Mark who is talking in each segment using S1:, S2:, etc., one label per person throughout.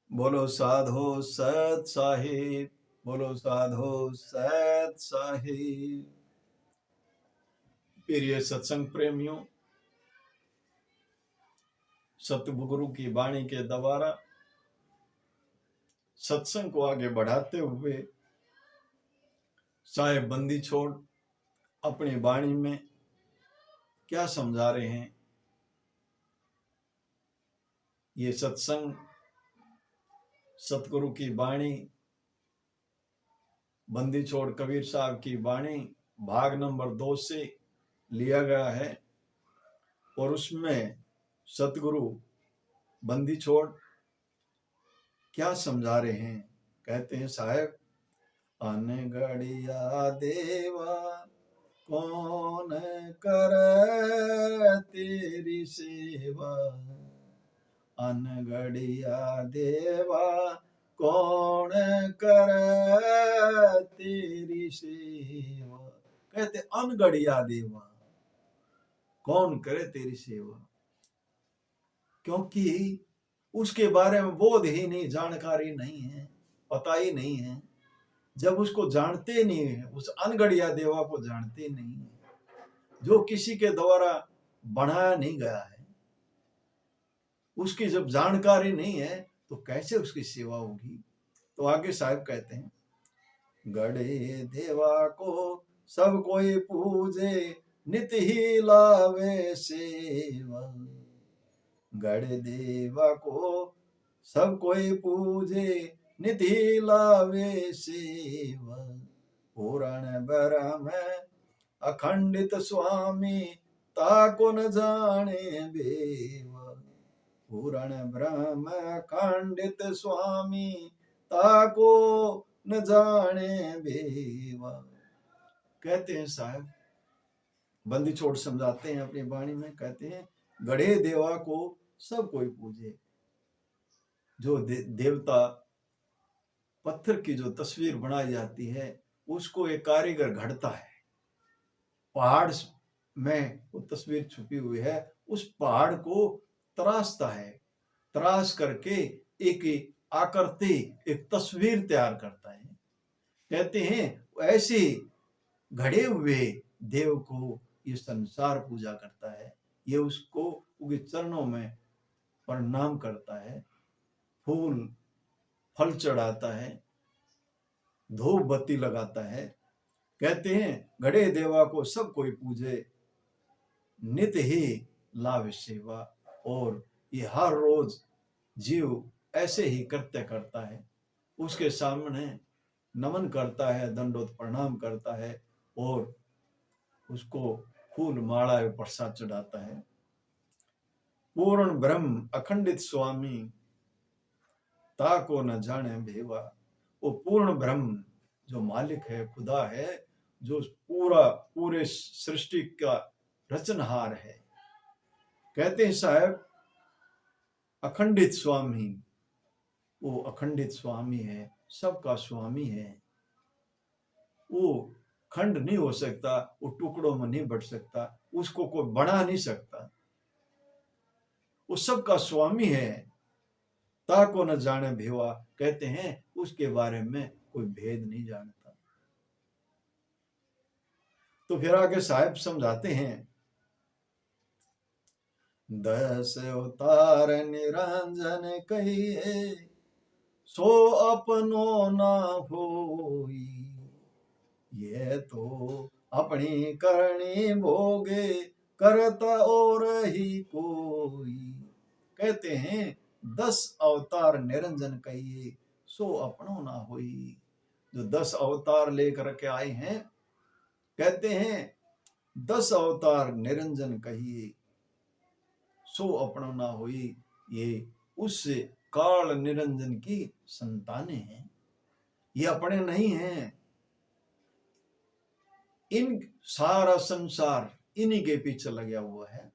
S1: बोलो साधो सत साहिब, बोलो साधो सत साहिब। प्रिय सत्संग प्रेमियों, सतगुरु की वाणी के द्वारा सत्संग को आगे बढ़ाते हुए साहेब बंदी छोड़ अपनी वाणी में क्या समझा रहे हैं। ये सत्संग सतगुरु की वाणी, बंदी छोड़ कबीर साहब की वाणी भाग नंबर 2 से लिया गया है और उसमें सतगुरु बंदी छोड़ क्या समझा रहे हैं। कहते हैं साहेब, अनगढ़िया देवा कौन कर तेरी सेवा, अनगढ़िया देवा कौन कर तेरी सेवा। कहते अनगढ़िया देवा कौन करे तेरी सेवा, क्योंकि उसके बारे में बोध ही नहीं, जानकारी नहीं है, पता ही नहीं है। जब उसको जानते नहीं है, उस अनगढ़िया देवा को जानते नहीं है, जो किसी के द्वारा बनाया नहीं गया है, उसकी जब जानकारी नहीं है तो कैसे उसकी सेवा होगी। तो आगे साहब कहते हैं, गढ़े देवा को सब कोई पूजे नित ही लावे सेवा, गढ़े देवा को सब कोई पूजे नित ही लावे सेवा, पुराण ब्रह्म अखंडित स्वामी ताको न जाने बेवा, पुराण ब्रह्म अखंडित स्वामी ताको न जाने बेवा। कहते हैं साहब बंदी छोड़ समझाते हैं अपनी वाणी में, कहते हैं गढ़े देवा को सब कोई पूजे। जो देवता पत्थर की जो तस्वीर बनाई जाती है उसको एक कारीगर घड़ता है, पहाड़ में वो तस्वीर छुपी हुई है, उस पहाड़ को तराशता है, तराश करके एक आकृति, एक तस्वीर तैयार करता है। कहते हैं ऐसे घड़े हुए देव को ये संसार पूजा करता है, ये उसको उनके चरणों में प्रणाम करता है, फूल फल चढ़ाता है, धूप बत्ती लगाता है। कहते हैं घड़े देवा को सब कोई पूजे नित ही लाभ सेवा, और ये हर रोज जीव ऐसे ही कृत्य करता है, उसके सामने नमन करता है, दंडोत प्रणाम करता है और उसको फूल माला एवं प्रसाद चढ़ाता है। पूर्ण ब्रह्म अखंडित स्वामी ताको न जाने भेवा, वो पूर्ण ब्रह्म जो मालिक है, खुदा है, जो पूरे सृष्टि का रचनहार है। कहते हैं साहब अखंडित स्वामी, वो अखंडित स्वामी है, सबका स्वामी है, वो खंड नहीं हो सकता, वो टुकड़ों में नहीं बट सकता, उसको कोई बना नहीं सकता, वो सबका स्वामी है। ताको न जाने भेवा, कहते हैं उसके बारे में कोई भेद नहीं जानता। तो फिर आगे साहब समझाते हैं, 10 अवतार निरंजन कहिए सो अपनो ना होई, ये तो अपनी करनी भोगे करता और ही कोई। कहते हैं 10 अवतार निरंजन कहिए सो अपनो ना होई। जो 10 अवतार लेकर के आए हैं, कहते हैं 10 अवतार निरंजन कहिए सो अपनो ना होई, ये उस काल निरंजन की संतानें हैं, ये अपने नहीं हैं। इन सारा संसार इन्हीं के पीछे लगा हुआ है।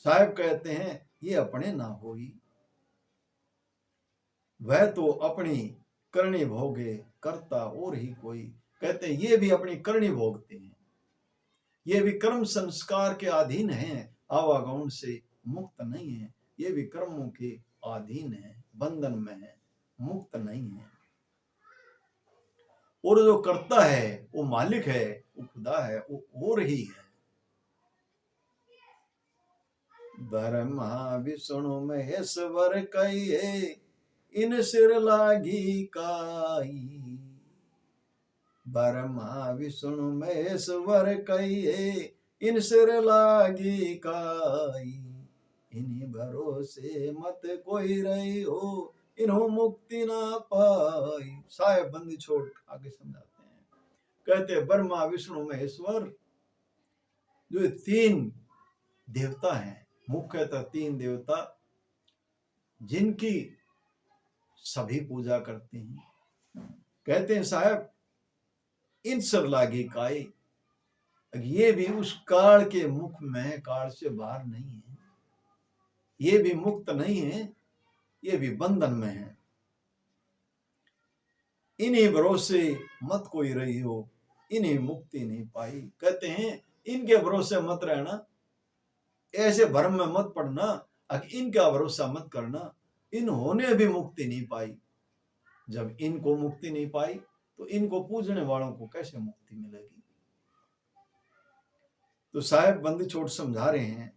S1: साहब कहते हैं ये अपने ना होई, वह तो अपनी करनी भोगे करता और ही कोई। कहते हैं ये भी अपनी करनी भोगते हैं, ये भी कर्म संस्कार के अधीन हैं, आवागमन से मुक्त नहीं है, ये भी कर्मों के अधीन है, बंधन में है। मुक्त नहीं है। और जो करता है वो मालिक है, वो खुदा है, वो और ही है। ब्रह्मा विष्णु महेश्वर कहिए, इन सिर लागी काई। ब्रह्मा विष्णु महेश्वर कहिए, इन सिर लागी काई। इन्हीं भरोसे मत कोई रही हो, इन्हों मुक्ति ना पाई। साहेब बंदी छोड़ आगे समझाते हैं, कहते ब्रह्मा विष्णु महेश्वर जो तीन देवता हैं, मुख्यतः तीन देवता जिनकी सभी पूजा करते हैं, कहते हैं साहब इन सर लागी काई। ये भी उस काल के मुख में, काल से बाहर नहीं है, ये भी मुक्त नहीं है, ये भी बंधन में है। इन्हीं भरोसे मत कोई रही हो, इन्हीं मुक्ति नहीं पाई। कहते हैं इनके भरोसे मत रहना, ऐसे भ्रम में मत पड़ना, इनका भरोसा मत करना। इन्होंने भी मुक्ति नहीं पाई। जब इनको मुक्ति नहीं पाई तो इनको पूजने वालों को कैसे मुक्ति मिलेगी। तो साहेब बंदी छोड़ समझा रहे हैं,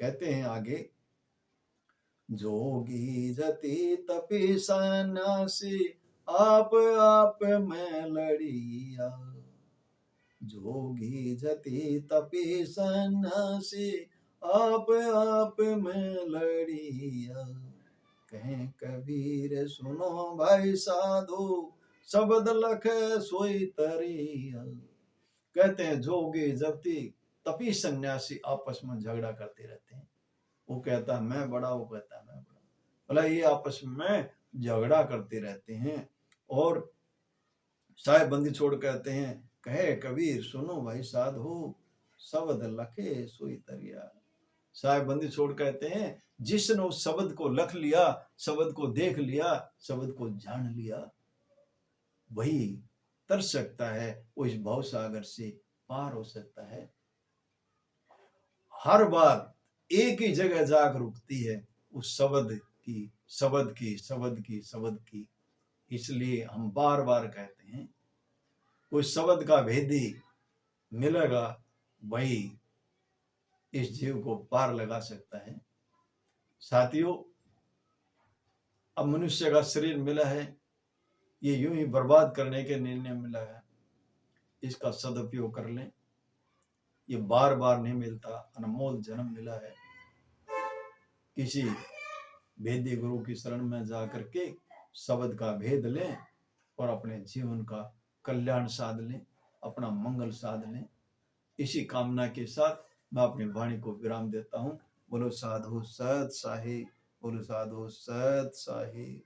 S1: कहते हैं आगे, जोगी जति तपी सन्यासी आप में लड़िया। जोगी जति तपी सन्यासी आप में लड़िया। कहें कबीर सुनो भाई साधु, शब्द लखे सोई तरिया। कहते हैं जोगी जति तपी सन्यासी आपस में झगड़ा करते रहते हैं। वो कहता है मैं बड़ा, वो कहता है मैं बड़ा, भला ये आपस में झगड़ा करते रहते हैं। और साहेब बंदी छोड़ कहते हैं, कहे कबीर सुनो भाई साधु, शब्द लखे सोई तरिया। साहेब बंदी छोड़ कहते हैं जिसने उस शब्द को लख लिया, शब्द को देख लिया, शब्द को जान लिया, वही तर सकता है, वो इस भव सागर से पार हो सकता है। हर बात एक ही जगह जाकर रुकती है, उस शब्द की, शब्द की, शब्द की, शब्द की। इसलिए हम बार बार कहते हैं कोई शब्द का भेदी मिलेगा, वही इस जीव को पार लगा सकता है। साथियों, अब मनुष्य का शरीर मिला है, ये यूं ही बर्बाद करने के निर्णय मिला है, इसका सदुपयोग कर लें। ये बार बार नहीं मिलता, अनमोल जन्म मिला है। किसी भेदी गुरु की शरण में जाकर के शब्द का भेद लें और अपने जीवन का कल्याण साध लें, अपना मंगल साध लें। इसी कामना के साथ मैं अपनी वाणी को विराम देता हूँ। बोलो साधु सत साहिब, बोलो साधु सत साहिब।